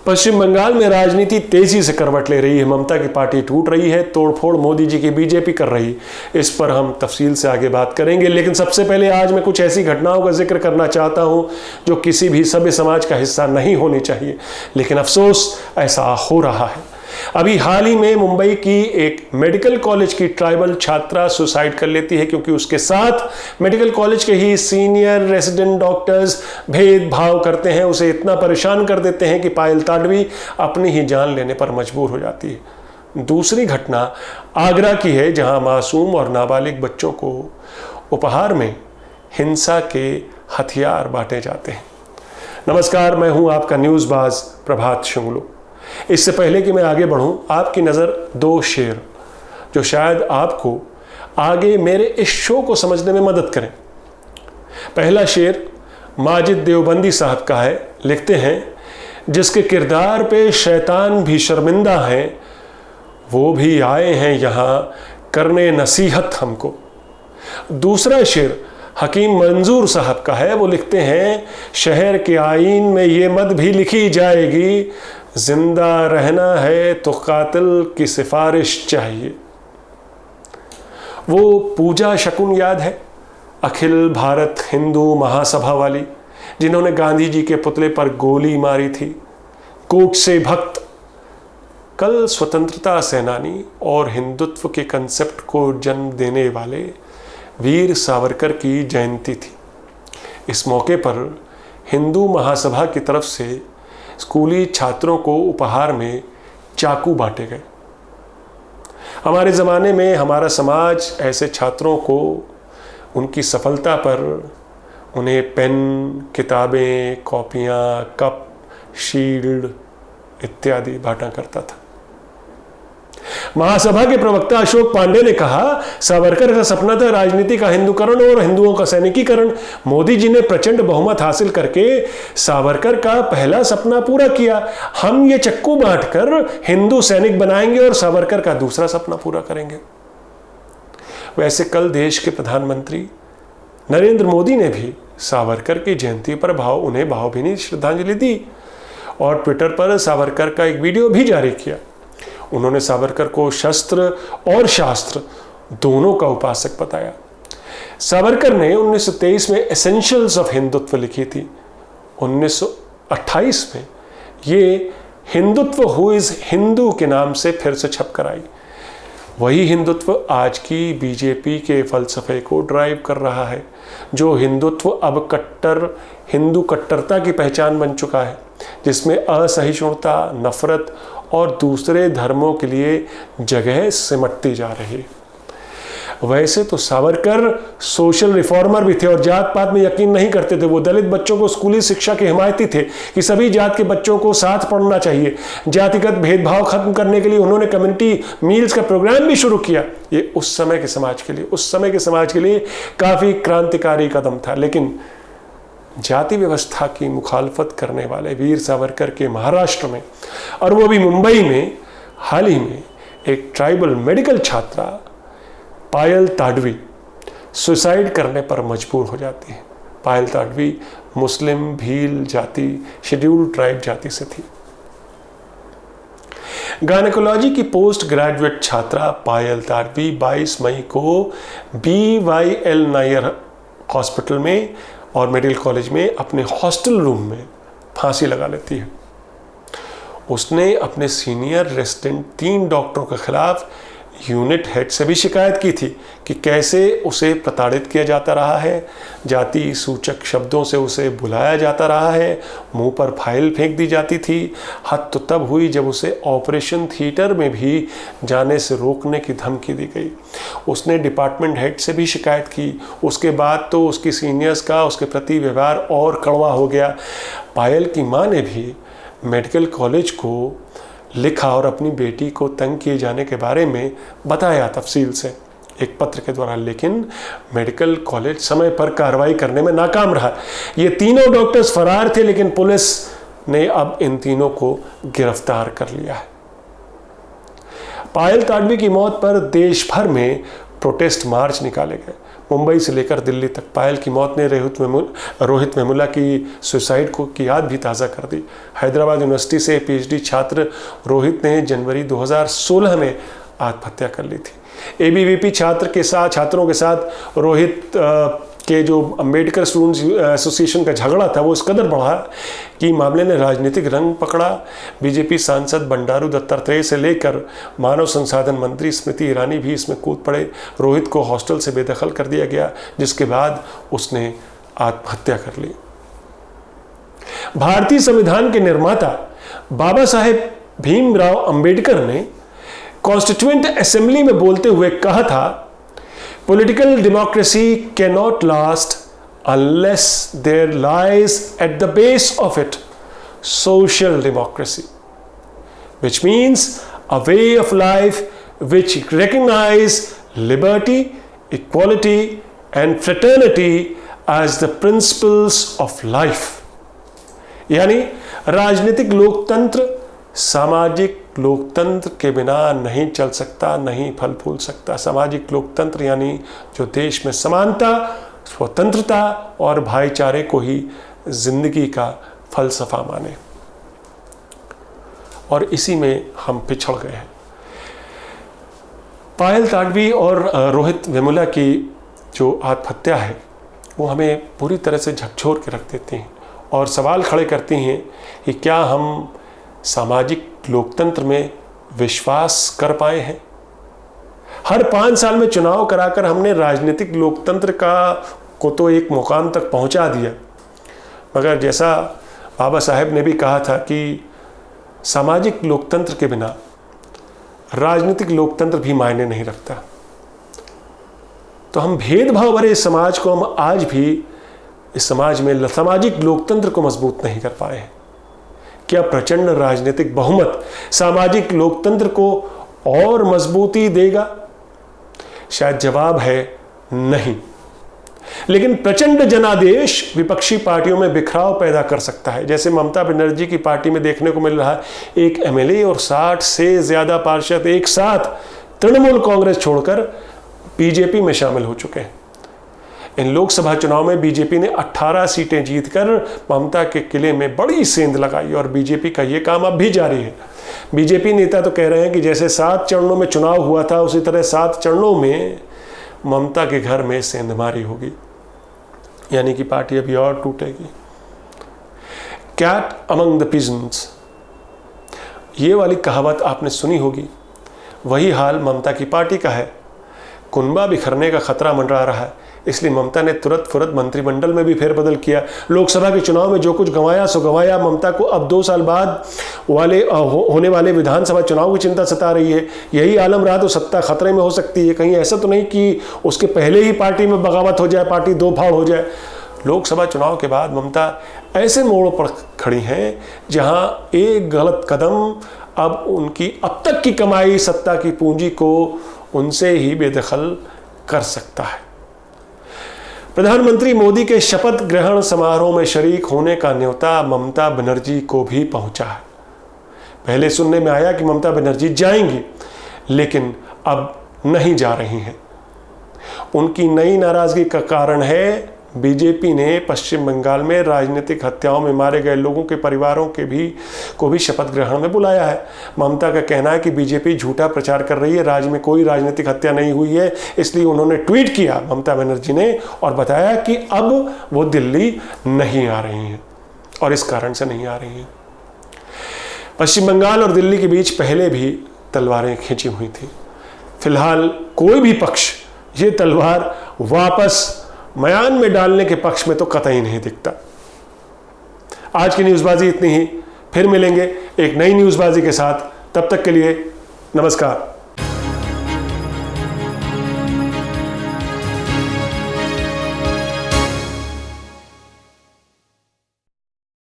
पश्चिम बंगाल में राजनीति तेजी से करवट ले रही है। ममता की पार्टी टूट रही है, तोड़फोड़ मोदी जी की बीजेपी कर रही। इस पर हम तफसील से आगे बात करेंगे, लेकिन सबसे पहले आज मैं कुछ ऐसी घटनाओं का जिक्र करना चाहता हूं जो किसी भी सभ्य समाज का हिस्सा नहीं होनी चाहिए, लेकिन अफसोस ऐसा हो रहा है। अभी हाल ही में मुंबई की एक मेडिकल कॉलेज की ट्राइबल छात्रा सुसाइड कर लेती है, क्योंकि उसके साथ मेडिकल कॉलेज के ही सीनियर रेजिडेंट डॉक्टर्स भेदभाव करते हैं, उसे इतना परेशान कर देते हैं कि पायल ताडवी अपनी ही जान लेने पर मजबूर हो जाती है। दूसरी घटना आगरा की है, जहां मासूम और नाबालिग बच्चों को उपहार में हिंसा के हथियार बांटे जाते हैं। नमस्कार, मैं हूं आपका न्यूज़बाज प्रभात शुंगलू। इससे पहले कि मैं आगे बढ़ूं, आपकी नज़र दो शेर जो शायद आपको आगे मेरे इस शो को समझने में मदद करें। पहला शेर माजिद देवबंदी साहब का है। लिखते हैं, जिसके किरदार पे शैतान भी शर्मिंदा हैं, वो भी आए हैं यहाँ करने नसीहत हमको। दूसरा शेर हकीम मंजूर साहब का है। वो लिखते हैं, शहर के आईन में ये मत भी लिखी जाएगी, जिंदा रहना है तो कातिल की सिफारिश चाहिए। वो पूजा शकुन याद है, अखिल भारत हिंदू महासभा वाली, जिन्होंने गांधी जी के पुतले पर गोली मारी थी। कूट से भक्त। कल स्वतंत्रता सेनानी और हिंदुत्व के कंसेप्ट को जन्म देने वाले वीर सावरकर की जयंती थी। इस मौके पर हिंदू महासभा की तरफ से स्कूली छात्रों को उपहार में चाकू बांटे गए। हमारे ज़माने में हमारा समाज ऐसे छात्रों को उनकी सफलता पर उन्हें पेन, किताबें, कॉपियाँ, कप, शील्ड इत्यादि बांटा करता था। महासभा के प्रवक्ता अशोक पांडे ने कहा, सावरकर का सपना था राजनीति का हिंदूकरण और हिंदुओं का सैनिकीकरण। मोदी जी ने प्रचंड बहुमत हासिल करके सावरकर का पहला सपना पूरा किया। हम ये चक्कू बांटकर हिंदू सैनिक बनाएंगे और सावरकर का दूसरा सपना पूरा करेंगे। वैसे कल देश के प्रधानमंत्री नरेंद्र मोदी ने भी सावरकर की जयंती पर उन्हें भावभीनी श्रद्धांजलि दी और ट्विटर पर सावरकर का एक वीडियो भी जारी किया। उन्होंने सावरकर को शस्त्र और शास्त्र दोनों का उपासक बताया। सावरकर ने 1923 में एसेंशियल्स ऑफ हिंदुत्व लिखी थी। 1928 में ये हिंदुत्व हु इज हिंदू के नाम से फिर से छप कर आई। वही हिंदुत्व आज की बीजेपी के फलसफे को ड्राइव कर रहा है, जो हिंदुत्व अब हिंदू कट्टरता की पहचान बन चुका है, जिसमें असहिष्णुता, नफरत और दूसरे धर्मों के लिए जगह सिमटती जा रही है। वैसे तो सावरकर सोशल रिफॉर्मर भी थे और जात पात में यकीन नहीं करते थे। वो दलित बच्चों को स्कूली शिक्षा के हिमायती थे कि सभी जात के बच्चों को साथ पढ़ना चाहिए। जातिगत भेदभाव खत्म करने के लिए उन्होंने कम्युनिटी मील्स का प्रोग्राम भी शुरू किया। ये उस समय के समाज के लिए काफ़ी क्रांतिकारी कदम था। लेकिन जाति व्यवस्था की मुखालफत करने वाले वीर सावरकर के महाराष्ट्र में, और वो भी मुंबई में, हाल ही में एक ट्राइबल मेडिकल छात्रा पायल ताडवी सुसाइड करने पर मजबूर हो जाती है। पायल ताडवी मुस्लिम भील जाति, शेड्यूल्ड ट्राइब जाति से थी। गायनेकोलॉजी की पोस्ट ग्रेजुएट छात्रा पायल ताडवी 22 मई को BYL नायर हॉस्पिटल में और मेडिकल कॉलेज में अपने हॉस्टल रूम में फांसी लगा लेती है। उसने अपने सीनियर रेजिडेंट 3 डॉक्टरों के खिलाफ यूनिट हेड से भी शिकायत की थी कि कैसे उसे प्रताड़ित किया जाता रहा है, जाति सूचक शब्दों से उसे बुलाया जाता रहा है, मुंह पर फाइल फेंक दी जाती थी। हद तो तब हुई जब उसे ऑपरेशन थिएटर में भी जाने से रोकने की धमकी दी गई। उसने डिपार्टमेंट हेड से भी शिकायत की। उसके बाद तो उसकी सीनियर्स का उसके प्रति व्यवहार और कड़वा हो गया। पायल की माँ ने भी मेडिकल कॉलेज को लिखा और अपनी बेटी को तंग किए जाने के बारे में बताया तफसील से एक पत्र के द्वारा, लेकिन मेडिकल कॉलेज समय पर कार्रवाई करने में नाकाम रहा। ये तीनों डॉक्टर्स फरार थे, लेकिन पुलिस ने अब इन तीनों को गिरफ्तार कर लिया है। पायल ताडवी की मौत पर देश भर में प्रोटेस्ट मार्च निकाले गए। मुंबई से लेकर दिल्ली तक पायल की मौत ने रोहित वेमुला की सुसाइड की याद भी ताज़ा कर दी। हैदराबाद यूनिवर्सिटी से पीएचडी छात्र रोहित ने जनवरी 2016 में आत्महत्या कर ली थी। एबीवीपी छात्रों के साथ रोहित के जो अंबेडकर स्टूडेंट्स एसोसिएशन का झगड़ा था वो इस कदर बढ़ा कि मामले ने राजनीतिक रंग पकड़ा। बीजेपी सांसद बंडारू दत्तात्रेय से लेकर मानव संसाधन मंत्री स्मृति ईरानी भी इसमें कूद पड़े। रोहित को हॉस्टल से बेदखल कर दिया गया, जिसके बाद उसने आत्महत्या कर ली। भारतीय संविधान के निर्माता बाबा साहेब भीमराव अंबेडकर ने कॉन्स्टिट्यूएंट असेंबली में बोलते हुए कहा था, Political democracy cannot last unless there lies at the base of it social democracy, which means a way of life which recognize liberty, equality and fraternity as the principles of life। यानी राजनीतिक लोकतंत्र सामाजिक लोकतंत्र के बिना नहीं चल सकता, नहीं फल फूल सकता। सामाजिक लोकतंत्र यानी जो देश में समानता, स्वतंत्रता और भाईचारे को ही जिंदगी का फलसफा माने, और इसी में हम पिछड़ गए हैं। पायल ताडवी और रोहित वेमुला की जो आत्महत्या है वो हमें पूरी तरह से झकझोर के रख देती हैं और सवाल खड़े करती हैं कि क्या हम सामाजिक लोकतंत्र में विश्वास कर पाए हैं। हर 5 साल में चुनाव कराकर हमने राजनीतिक लोकतंत्र को तो एक मुकाम तक पहुंचा दिया, मगर जैसा बाबा साहेब ने भी कहा था कि सामाजिक लोकतंत्र के बिना राजनीतिक लोकतंत्र भी मायने नहीं रखता। तो हम भेदभाव भरे इस समाज को हम आज भी इस समाज में सामाजिक लोकतंत्र को मजबूत नहीं कर पाए हैं। क्या प्रचंड राजनीतिक बहुमत सामाजिक लोकतंत्र को और मजबूती देगा? शायद जवाब है नहीं। लेकिन प्रचंड जनादेश विपक्षी पार्टियों में बिखराव पैदा कर सकता है, जैसे ममता बनर्जी की पार्टी में देखने को मिल रहा है। एक एमएलए और 60 से ज्यादा पार्षद एक साथ तृणमूल कांग्रेस छोड़कर बीजेपी में शामिल हो चुके हैं। इन लोकसभा चुनाव में बीजेपी ने 18 सीटें जीतकर ममता के किले में बड़ी सेंध लगाई और बीजेपी का ये काम अब भी जारी है। बीजेपी नेता तो कह रहे हैं कि जैसे 7 चरणों में चुनाव हुआ था उसी तरह 7 चरणों में ममता के घर में सेंधमारी होगी, यानी कि पार्टी अभी और टूटेगी। कैट अमंग द पिजन्स, ये वाली कहावत आपने सुनी होगी। वही हाल ममता की पार्टी का है। कुनबा बिखरने का खतरा मंडरा रहा है, इसलिए ममता ने तुरंत फुरत मंत्रिमंडल में भी फेरबदल किया। लोकसभा के चुनाव में जो कुछ गंवाया सो गंवाया। ममता को अब 2 साल बाद होने वाले विधानसभा चुनाव की चिंता सता रही है। यही आलम रहा तो सत्ता खतरे में हो सकती है। कहीं ऐसा तो नहीं कि उसके पहले ही पार्टी में बगावत हो जाए, पार्टी 2 फाड़ हो जाए। लोकसभा चुनाव के बाद ममता ऐसे मोड़ पर खड़ी हैं जहां एक गलत कदम अब उनकी अब तक की कमाई सत्ता की पूंजी को उनसे ही बेदखल कर सकता है। प्रधानमंत्री मोदी के शपथ ग्रहण समारोह में शरीक होने का न्योता ममता बनर्जी को भी पहुंचा है। पहले सुनने में आया कि ममता बनर्जी जाएंगी, लेकिन अब नहीं जा रही हैं। उनकी नई नाराजगी का कारण है बीजेपी ने पश्चिम बंगाल में राजनीतिक हत्याओं में मारे गए लोगों के परिवारों को भी शपथ ग्रहण में बुलाया है। ममता का कहना है कि बीजेपी झूठा प्रचार कर रही है, राज्य में कोई राजनीतिक हत्या नहीं हुई है। इसलिए उन्होंने ट्वीट किया ममता बनर्जी ने और बताया कि अब वो दिल्ली नहीं आ रही हैं और इस कारण से नहीं आ रही हैं। पश्चिम बंगाल और दिल्ली के बीच पहले भी तलवारें खींची हुई थी। फिलहाल कोई भी पक्ष ये तलवार वापस मयान में डालने के पक्ष में तो कतई नहीं दिखता। आज की न्यूज़बाजी इतनी ही, फिर मिलेंगे एक नई न्यूज़बाजी के साथ। तब तक के लिए नमस्कार।